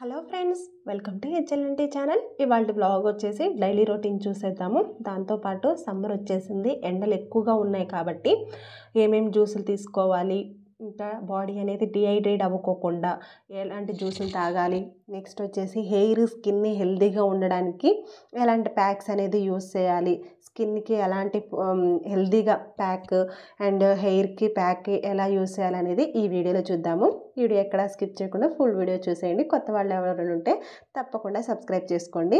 Hello friends, welcome to HLNT channel. ఇవాళ blog వచ్చేసి daily routine చూసేద్దాము. దాంతోపాటు సమ్మర్ వచ్చేసింది, ఎండలు ఎక్కువగా ఉన్నాయి కాబట్టి ఏమేమి జ్యూసులు తీసుకోవాలి, ఇంకా బాడీ అనేది డిహైడ్రేట్ అవ్వకోకుండా ఎలాంటి జ్యూసులు తాగాలి, నెక్స్ట్ వచ్చేసి హెయిర్ స్కిన్ని హెల్తీగా ఉండడానికి ఎలాంటి ప్యాక్స్ అనేది యూస్ చేయాలి, స్కిన్కి ఎలాంటి హెల్తీగా ప్యాక్ అండ్ హెయిర్కి ప్యాక్ ఎలా యూస్ చేయాలనేది ఈ వీడియోలో చూద్దాము. వీడియో ఎక్కడ స్కిప్ చేయకుండా ఫుల్ వీడియో చూసేయండి. కొత్త వాళ్ళు ఎవరైనా ఉంటే తప్పకుండా సబ్స్క్రైబ్ చేసుకోండి.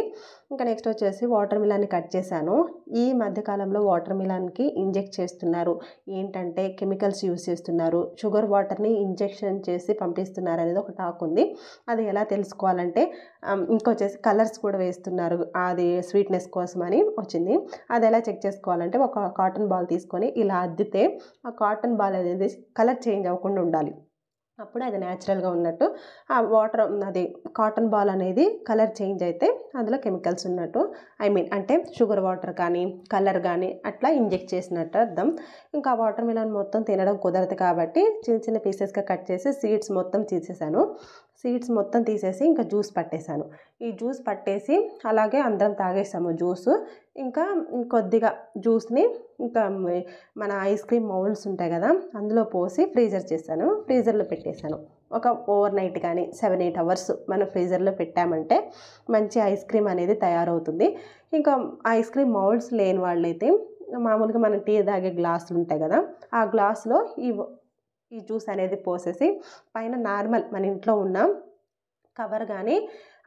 ఇంకా నెక్స్ట్ వచ్చేసి వాటర్ మిలాన్ని కట్ చేశాను. ఈ మధ్యకాలంలో వాటర్ మిలాన్కి ఇంజెక్ట్ చేస్తున్నారు. ఏంటంటే కెమికల్స్ యూస్ చేస్తున్నారు, షుగర్ వాటర్ని ఇంజెక్షన్ చేసి పంపిస్తున్నారు అనేది ఒక టాక్ ఉంది. అది ఎలా తెలుసుకోవాలంటే ఇంకొచ్చేసి కలర్స్ కూడా వేస్తున్నారు, అది స్వీట్నెస్ కోసం అని వచ్చింది. అది ఎలా చెక్ చేసుకోవాలంటే ఒక కాటన్ బాల్ తీసుకొని ఇలా అద్దితే ఆ కాటన్ బాల్ అనేది కలర్ చేంజ్ అవ్వకుండా ఉండాలి. అప్పుడు అది న్యాచురల్గా ఉన్నట్టు. ఆ వాటర్ అది కాటన్ బాల్ అనేది కలర్ చేంజ్ అయితే అందులో కెమికల్స్ ఉన్నట్టు, అంటే షుగర్ వాటర్ కానీ కలర్ కానీ అట్లా ఇంజెక్ట్ చేసినట్టు అర్థం. ఇంకా వాటర్ మిలన్ మొత్తం తినడం కుదరదు కాబట్టి చిన్న చిన్న పీసెస్గా కట్ చేసి సీడ్స్ మొత్తం తీసేసాను. సీడ్స్ మొత్తం తీసేసి ఇంకా జ్యూస్ పట్టేశాను. ఈ జ్యూస్ పట్టేసి అలాగే అందరం తాగేసాము జ్యూస్. ఇంకా కొద్దిగా జ్యూస్ని ఇంకా మన ఐస్ క్రీమ్ మౌల్డ్స్ ఉంటాయి కదా, అందులో పోసి ఫ్రీజర్లో పెట్టేశాను. ఒక ఓవర్ నైట్ కానీ 7-8 అవర్స్ మనం ఫ్రీజర్లో పెట్టామంటే మంచి ఐస్ క్రీమ్ అనేది తయారవుతుంది. ఇంకా ఐస్ క్రీమ్ మౌల్డ్స్ లేని వాళ్ళైతే మామూలుగా మనం టీ తాగే గ్లాసులు ఉంటాయి కదా, ఆ గ్లాసులో ఈ జ్యూస్ అనేది పోసేసి పైన నార్మల్ మన ఇంట్లో ఉన్న కవర్ కానీ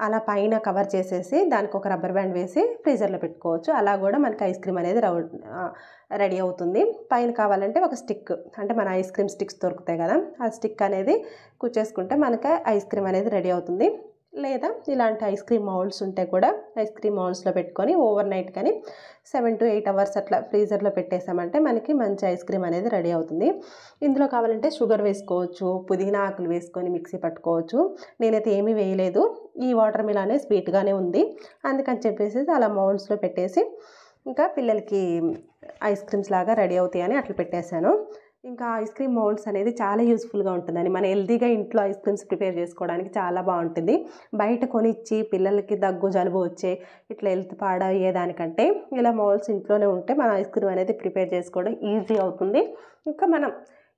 అలా పైన కవర్ చేసేసి దానికి ఒక రబ్బర్ బ్యాండ్ వేసి ఫ్రీజర్లో పెట్టుకోవచ్చు. అలా కూడా మనకి ఐస్ క్రీమ్ అనేది రెడీ అవుతుంది. పైన కావాలంటే ఒక స్టిక్, అంటే మన ఐస్ క్రీమ్ స్టిక్స్ దొరుకుతాయి కదా, ఆ స్టిక్ అనేది కుచ్చేసుకుంటే మనకి ఐస్ క్రీమ్ అనేది రెడీ అవుతుంది. లేదా ఇలాంటి ఐస్ క్రీమ్ మౌల్డ్స్ ఉంటే కూడా ఐస్ క్రీమ్ మౌల్డ్స్లో పెట్టుకొని ఓవర్ నైట్ కానీ 7-8 అవర్స్ అట్లా ఫ్రీజర్లో పెట్టేసామంటే మనకి మంచి ఐస్ క్రీమ్ అనేది రెడీ అవుతుంది. ఇందులో కావాలంటే షుగర్ వేసుకోవచ్చు, పుదీనా ఆకులు వేసుకొని మిక్సీ పట్టుకోవచ్చు. నేనైతే ఏమీ వేయలేదు, ఈ వాటర్ మిలానే స్వీట్గానే ఉంది అందుకని చెప్పేసి అలా మౌల్డ్స్లో పెట్టేసి ఇంకా పిల్లలకి ఐస్ క్రీమ్స్ లాగా రెడీ అవుతాయని అట్లా పెట్టేశాను. ఇంకా ఐస్ క్రీమ్ మౌల్డ్స్ అనేది చాలా యూస్ఫుల్గా ఉంటుందని, మన హెల్తీగా ఇంట్లో ఐస్ క్రీమ్స్ ప్రిపేర్ చేసుకోవడానికి చాలా బాగుంటుంది. బయట కొనిచ్చి పిల్లలకి దగ్గు జలుబు వచ్చే ఇట్లా హెల్త్ పాడయ్యేదానికంటే ఇలా మౌల్డ్స్ ఇంట్లోనే ఉంటే మన ఐస్ క్రీమ్ అనేది ప్రిపేర్ చేసుకోవడం ఈజీ అవుతుంది. ఇంకా మనం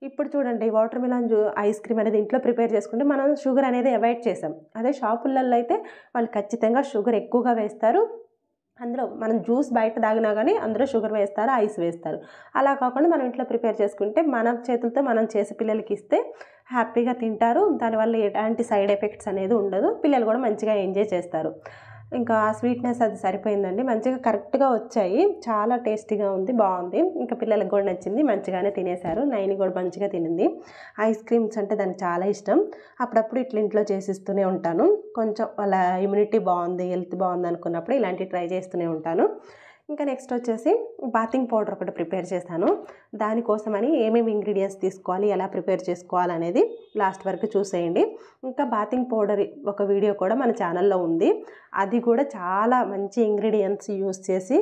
ఇప్పుడు చూడండి, వాటర్ మిలాన్ ఐస్ క్రీమ్ అనేది ఇంట్లో ప్రిపేర్ చేసుకుంటే మనం షుగర్ అనేది అవాయిడ్ చేసాం. అదే షాపులలో అయితే వాళ్ళు ఖచ్చితంగా షుగర్ ఎక్కువగా వేస్తారు. అందులో మనం జ్యూస్ బయట తాగినా కానీ అందులో షుగర్ వేస్తారు, ఐస్ వేస్తారు. అలా కాకుండా మనం ఇంట్లో ప్రిపేర్ చేసుకుంటే మన చేతులతో మనం చేసి పిల్లలకి ఇస్తే హ్యాపీగా తింటారు. దానివల్ల ఎలాంటి సైడ్ ఎఫెక్ట్స్ అనేది ఉండదు, పిల్లలు కూడా మంచిగా ఎంజాయ్ చేస్తారు. ఇంకా స్వీట్నెస్ అది సరిపోయిందండి, మంచిగా కరెక్ట్గా వచ్చాయి, చాలా టేస్టీగా ఉంది, బాగుంది. ఇంకా పిల్లలకు కూడా నచ్చింది, మంచిగానే తినేశారు. నైని కూడా మంచిగా తినింది. ఐస్ క్రీమ్స్ అంటే దానికి చాలా ఇష్టం. అప్పుడప్పుడు ఇట్లా ఇంట్లో చేసిస్తూనే ఉంటాను. కొంచెం వాళ్ళ ఇమ్యూనిటీ బాగుంది, హెల్త్ బాగుంది అనుకున్నప్పుడు ఇలాంటివి ట్రై చేస్తూనే ఉంటాను. ఇంకా నెక్స్ట్ వచ్చేసి బాతింగ్ పౌడర్ ఒకటి ప్రిపేర్ చేశాను. దానికోసమని ఏమేమి ఇంగ్రీడియంట్స్ తీసుకోవాలి, ఎలా ప్రిపేర్ చేసుకోవాలి అనేది లాస్ట్ వరకు చూసేయండి. ఇంకా బాతింగ్ పౌడర్ ఒక వీడియో కూడా మన ఛానల్లో ఉంది, అది కూడా చాలా మంచి ఇంగ్రీడియంట్స్ యూస్ చేసి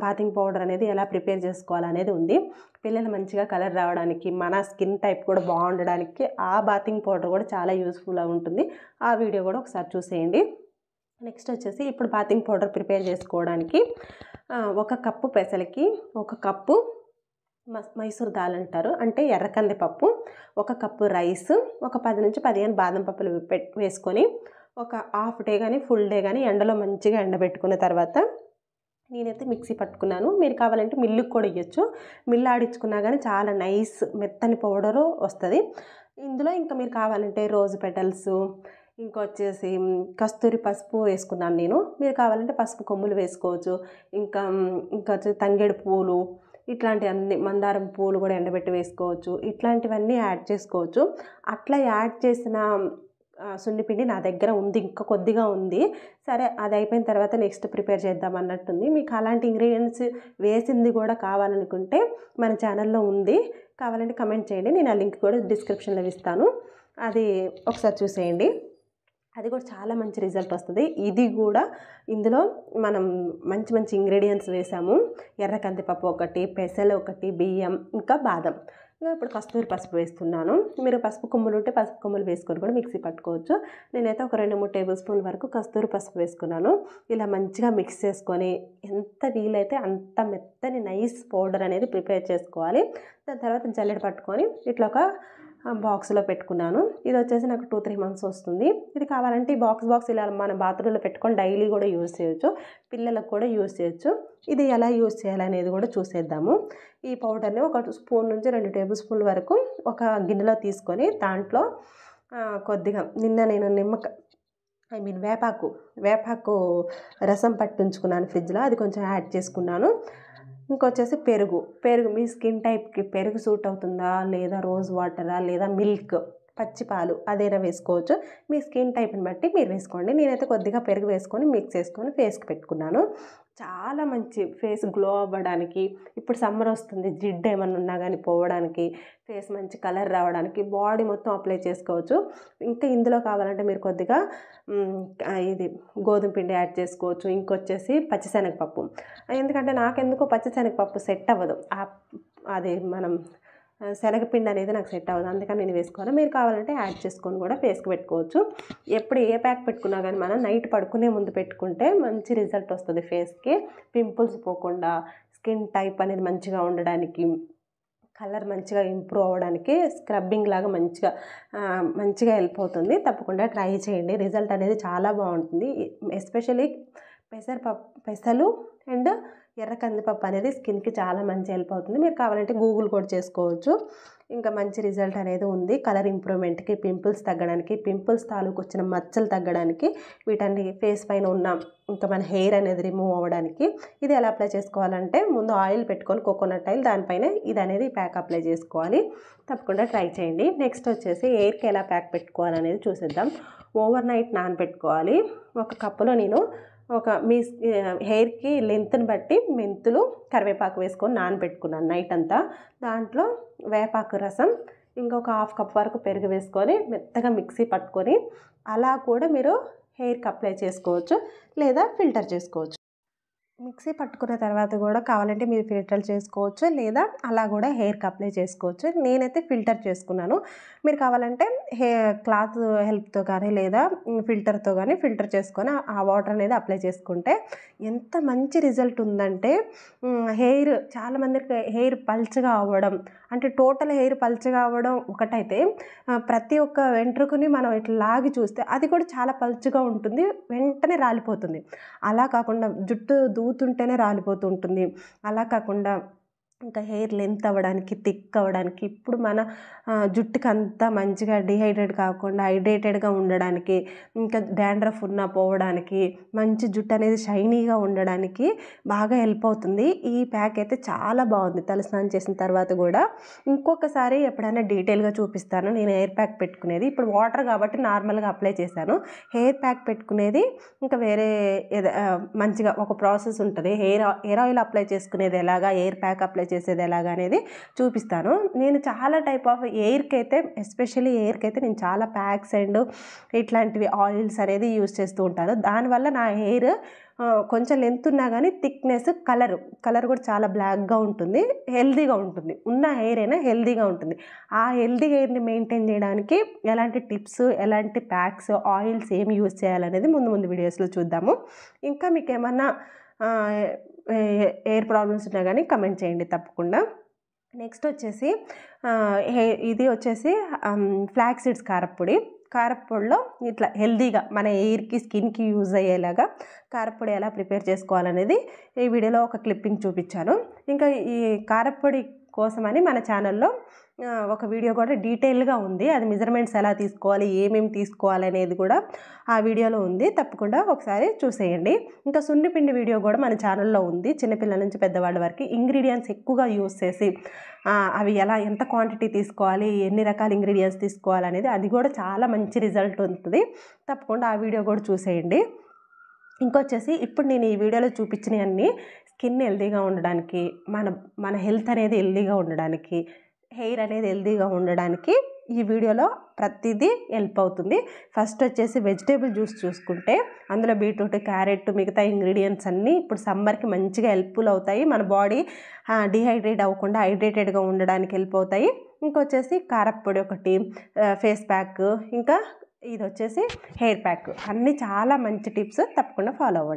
బాతింగ్ పౌడర్ అనేది ఎలా ప్రిపేర్ చేసుకోవాలనేది ఉంది. పిల్లలు మంచిగా కలర్ రావడానికి, మన స్కిన్ టైప్ కూడా బాగుండడానికి ఆ బాతింగ్ పౌడర్ కూడా చాలా యూస్ఫుల్గా ఉంటుంది. ఆ వీడియో కూడా ఒకసారి చూసేయండి. నెక్స్ట్ వచ్చేసి ఇప్పుడు బాతింగ్ పౌడర్ ప్రిపేర్ చేసుకోవడానికి 1 కప్పు పెసలకి 1 కప్పు మైసూర్ దాల్ అంటారు, అంటే ఎర్ర కందిపప్పు, 1 కప్పు రైస్, ఒక 10-15 బాదం పప్పులు వేసుకొని ఒక హాఫ్ డే కానీ ఫుల్ డే కానీ ఎండలో మంచిగా ఎండబెట్టుకున్న తర్వాత నేనైతే మిక్సీ పట్టుకున్నాను. మీరు కావాలంటే మిల్లుకి కూడా ఇవ్వచ్చు, మిల్లు ఆడించుకున్నా కానీ చాలా నైస్ మెత్తని పౌడరు వస్తుంది. ఇందులో ఇంకా మీరు కావాలంటే రోజ్ పెటల్స్, ఇంకొచ్చేసి కస్తూరి పసుపు వేసుకున్నాను నేను, మీరు కావాలంటే పసుపు కొమ్ములు వేసుకోవచ్చు. ఇంకా వచ్చేసి తంగేడు పూలు, ఇట్లాంటివన్నీ మందారం పూలు కూడా ఎండబెట్టి వేసుకోవచ్చు. ఇట్లాంటివన్నీ యాడ్ చేసుకోవచ్చు. అట్లా యాడ్ చేసిన సున్నిపిండి నా దగ్గర ఉంది, ఇంకా కొద్దిగా ఉంది. సరే అది అయిపోయిన తర్వాత నెక్స్ట్ ప్రిపేర్ చేద్దాం అన్నట్టుంది. మీకు అలాంటి ఇంగ్రీడియంట్స్ వేసింది కూడా కావాలనుకుంటే మన ఛానల్లో ఉంది, కావాలంటే కమెంట్ చేయండి, నేను ఆ లింక్ కూడా డిస్క్రిప్షన్లో ఇస్తాను, అది ఒకసారి చూసేయండి. అది కూడా చాలా మంచి రిజల్ట్ వస్తుంది. ఇది కూడా ఇందులో మనం మంచి మంచి ఇంగ్రీడియంట్స్ వేసాము, ఎర్ర కందిపప్పు ఒకటి, పెసలు ఒకటి, బియ్యం, ఇంకా బాదం. ఇంకా ఇప్పుడు కస్తూరి పసుపు వేస్తున్నాను. మీరు పసుపు కొమ్ములు ఉంటే పసుపు కొమ్ములు వేసుకొని కూడా మిక్సీ పట్టుకోవచ్చు. నేనైతే ఒక 2-3 టేబుల్ స్పూన్ల వరకు కస్తూరి పసుపు వేసుకున్నాను. ఇలా మంచిగా మిక్స్ చేసుకొని ఎంత వీలైతే అంత మెత్తని నైస్ పౌడర్ అనేది ప్రిపేర్ చేసుకోవాలి. దాని తర్వాత జల్లెడ పట్టుకొని ఇట్లా ఒక బాక్స్లో పెట్టుకున్నాను. ఇది వచ్చేసి నాకు 2-3 మంత్స్ వస్తుంది. ఇది కావాలంటే ఈ బాక్స్ ఇలా మన బాత్రూంలో పెట్టుకొని డైలీ కూడా యూజ్ చేయొచ్చు, పిల్లలకు కూడా యూజ్ చేయొచ్చు. ఇది ఎలా యూజ్ చేయాలనేది కూడా చూసేద్దాము. ఈ పౌడర్ని ఒక స్పూన్ నుంచి 2 టేబుల్ స్పూన్ల వరకు ఒక గిన్నెలో తీసుకొని దాంట్లో కొద్దిగా నేను వేపాకు రసం పట్టించుకున్నాను ఫ్రిడ్జ్లో, అది కొంచెం యాడ్ చేసుకున్నాను. ఇంకొచ్చేసి పెరుగు మీ స్కిన్ టైప్కి పెరుగు సూట్ అవుతుందా లేదా రోజ్ వాటరా లేదా మిల్క్ పచ్చి పాలు అదైనా వేసుకోవచ్చు. మీ స్కిన్ టైప్ని బట్టి మీరు వేసుకోండి. నేనైతే కొద్దిగా పెరుగు వేసుకొని మిక్స్ చేసుకొని ఫేస్కి పెట్టుకున్నాను. చాలా మంచి ఫేస్ గ్లో అవ్వడానికి, ఇప్పుడు సమ్మర్ వస్తుంది, జిడ్డు ఏమన్నా ఉన్నా కానీ పోవడానికి, ఫేస్ మంచి కలర్ రావడానికి బాడీ మొత్తం అప్లై చేసుకోవచ్చు. ఇంకా ఇందులో కావాలంటే మీరు కొద్దిగా ఇది గోధుమ పిండి యాడ్ చేసుకోవచ్చు. ఇంకొచ్చేసి పచ్చిశనగపప్పు, ఎందుకంటే నాకెందుకో పచ్చిశనగపప్పు సెట్ అవ్వదు, అది మనం శనగపిండి అనేది నాకు సెట్ అవ్వదు, అందుకని నేను వేసుకోవాలి. మీరు కావాలంటే యాడ్ చేసుకొని కూడా ఫేస్కి పెట్టుకోవచ్చు. ఎప్పుడు ఏ ప్యాక్ పెట్టుకున్నా కానీ మనం నైట్ పడుకునే ముందు పెట్టుకుంటే మంచి రిజల్ట్ వస్తుంది ఫేస్కి. పింపుల్స్ పోకుండా, స్కిన్ టైప్ అనేది మంచిగా ఉండడానికి, కలర్ మంచిగా ఇంప్రూవ్ అవ్వడానికి స్క్రబ్బింగ్ లాగా మంచిగా హెల్ప్ అవుతుంది. తప్పకుండా ట్రై చేయండి, రిజల్ట్ అనేది చాలా బాగుంటుంది. ఎస్పెషల్లీ పెసలు అండ్ ఎర్ర కందిపప్పు అనేది స్కిన్కి చాలా మంచి హెల్ప్ అవుతుంది. మీరు కావాలంటే గూగుల్ కూడా చేసుకోవచ్చు. ఇంకా మంచి రిజల్ట్ అనేది ఉంది కలర్ ఇంప్రూవ్మెంట్కి, పింపుల్స్ తగ్గడానికి, పింపుల్స్ తాలూకు వచ్చిన మచ్చలు తగ్గడానికి, వీటన్ని ఫేస్ పైన ఉన్న ఇంకా మన హెయిర్ అనేది రిమూవ్ అవ్వడానికి. ఇది ఎలా అప్లై చేసుకోవాలంటే ముందు ఆయిల్ పెట్టుకొని, కోకోనట్ ఆయిల్, దానిపైన ఇది అనేది ప్యాక్ అప్లై చేసుకోవాలి. తప్పకుండా ట్రై చేయండి. నెక్స్ట్ వచ్చేసి హెయిర్కి ఎలా ప్యాక్ పెట్టుకోవాలనేది చూసేద్దాం. ఓవర్ నైట్ నానబెట్టుకోవాలి. ఒక కప్పులో నేను మీ హెయిర్కి లెంత్ని బట్టి మెంతులు, కరివేపాకు వేసుకొని నానబెట్టుకున్నాను నైట్ అంతా. దాంట్లో వేపాకు రసం, ఇంకొక 1/2 కప్ వరకు పెరుగు వేసుకొని మెత్తగా మిక్సీ పట్టుకొని అలా కూడా మీరు హెయిర్కి అప్లై చేసుకోవచ్చు లేదా ఫిల్టర్ చేసుకోవచ్చు. మిక్సీ పట్టుకున్న తర్వాత కూడా కావాలంటే మీరు ఫిల్టర్ చేసుకోవచ్చు లేదా అలా కూడా హెయిర్కి అప్లై చేసుకోవచ్చు. నేనైతే ఫిల్టర్ చేసుకున్నాను. మీరు కావాలంటే క్లాత్ హెల్ప్తో కానీ లేదా ఫిల్టర్తో కానీ ఫిల్టర్ చేసుకొని ఆ వాటర్ అనేది అప్లై చేసుకుంటే ఎంత మంచి రిజల్ట్ ఉందంటే, చాలామందికి హెయిర్ పల్చగా అవ్వడం, అంటే టోటల్ హెయిర్ పల్చగా అవ్వడం ఒకటైతే, ప్రతి ఒక్క వెంట్రుకని మనం ఇట్లా లాగి చూస్తే అది కూడా చాలా పల్చగా ఉంటుంది, వెంటనే రాలిపోతుంది. అలా కాకుండా జుట్టు దూతుంటేనే రాలిపోతూ ఉంటుంది. అలా కాకుండా ఇంకా హెయిర్ లెంత్ అవ్వడానికి, థిక్ అవ్వడానికి, ఇప్పుడు మన జుట్టుకి అంతా మంచిగా డిహైడ్రేట్ కాకుండా హైడ్రేటెడ్గా ఉండడానికి, ఇంకా డాండ్రఫ్ ఉన్న పోవడానికి, మంచి జుట్టు అనేది షైనీగా ఉండడానికి బాగా హెల్ప్ అవుతుంది. ఈ ప్యాక్ అయితే చాలా బాగుంది. తలస్నానం చేసిన తర్వాత కూడా ఇంకొకసారి ఎప్పుడైనా డీటెయిల్గా చూపిస్తాను నేను హెయిర్ ప్యాక్ పెట్టుకునేది. ఇప్పుడు వాటర్ కాబట్టి నార్మల్గా అప్లై చేశాను. హెయిర్ ప్యాక్ పెట్టుకునేది ఇంకా వేరే మంచిగా ఒక ప్రాసెస్ ఉంటుంది. హెయిర్ ఆయిల్ అప్లై చేసుకునేది ఎలాగా, హెయిర్ ప్యాక్ అప్లై చేసేది ఎలాగా అనేది చూపిస్తాను. నేను చాలా టైప్ ఆఫ్ ఎస్పెషల్లీ హెయిర్కి అయితే నేను చాలా ప్యాక్స్ అండ్ ఇట్లాంటివి ఆయిల్స్ అనేది యూజ్ చేస్తూ ఉంటాను. దానివల్ల నా హెయిర్ కొంచెం లెంత్ ఉన్నా కానీ థిక్నెస్, కలర్ కూడా చాలా బ్లాక్గా ఉంటుంది, హెల్దీగా ఉంటుంది. ఉన్న హెయిర్ అయినా హెల్దీగా ఉంటుంది. ఆ హెల్దీ హెయిర్ని మెయింటైన్ చేయడానికి ఎలాంటి టిప్స్, ఎలాంటి ప్యాక్స్, ఆయిల్స్ ఏమి యూజ్ చేయాలనేది ముందు వీడియోస్లో చూద్దాము. ఇంకా మీకు ఏమన్నా హెయిర్ ప్రాబ్లమ్స్ ఉన్నా కానీ కమెంట్ చేయండి తప్పకుండా. నెక్స్ట్ వచ్చేసి ఇది వచ్చేసి ఫ్లాక్స్ సీడ్స్ కారప్పొడిలో ఇట్లా హెల్దీగా మన హెయిర్కి, స్కిన్కి యూజ్ అయ్యేలాగా కారప్పొడి ఎలా ప్రిపేర్ చేసుకోవాలనేది ఈ వీడియోలో ఒక క్లిప్పింగ్ చూపించాను. ఇంకా ఈ కారప్పొడి కోసమని మన ఛానల్లో ఒక వీడియో కూడా డీటెయిల్గా ఉంది. అది మెజర్మెంట్స్ ఎలా తీసుకోవాలి, ఏమేమి తీసుకోవాలి అనేది కూడా ఆ వీడియోలో ఉంది. తప్పకుండా ఒకసారి చూసేయండి. ఇంకా సున్నిపిండి వీడియో కూడా మన ఛానల్లో ఉంది. చిన్నపిల్లల నుంచి పెద్దవాళ్ళ వరకు ఇంగ్రీడియంట్స్ ఎక్కువగా యూజ్ చేసి అవి ఎంత క్వాంటిటీ తీసుకోవాలి, ఎన్ని రకాల ఇంగ్రీడియంట్స్ తీసుకోవాలనేది, అది కూడా చాలా మంచి రిజల్ట్ ఉంటుంది. తప్పకుండా ఆ వీడియో కూడా చూసేయండి. ఇంకొచ్చేసి ఇప్పుడు నేను ఈ వీడియోలో చూపించినవన్నీ స్కిన్ హెల్దీగా ఉండడానికి, మన హెల్త్ అనేది హెల్దీగా ఉండడానికి, హెయిర్ అనేది హెల్దీగా ఉండడానికి ఈ వీడియోలో ప్రతిదీ హెల్ప్ అవుతుంది. ఫస్ట్ వచ్చేసి వెజిటేబుల్ జ్యూస్ చూసుకుంటే అందులో బీట్రూట్, క్యారెట్, మిగతా ఇంగ్రీడియంట్స్ అన్నీ ఇప్పుడు సమ్మర్కి మంచిగా హెల్ప్ఫుల్ అవుతాయి. మన బాడీ డిహైడ్రేట్ అవ్వకుండా హైడ్రేటెడ్గా ఉండడానికి హెల్ప్ అవుతాయి. ఇంకొచ్చేసి కారప్పొడి ఒకటి, ఫేస్ ప్యాక్, ఇంకా ఇది వచ్చేసి హెయిర్ ప్యాక్. అన్నీ చాలా మంచి టిప్స్, తప్పకుండా ఫాలో అవ్వండి.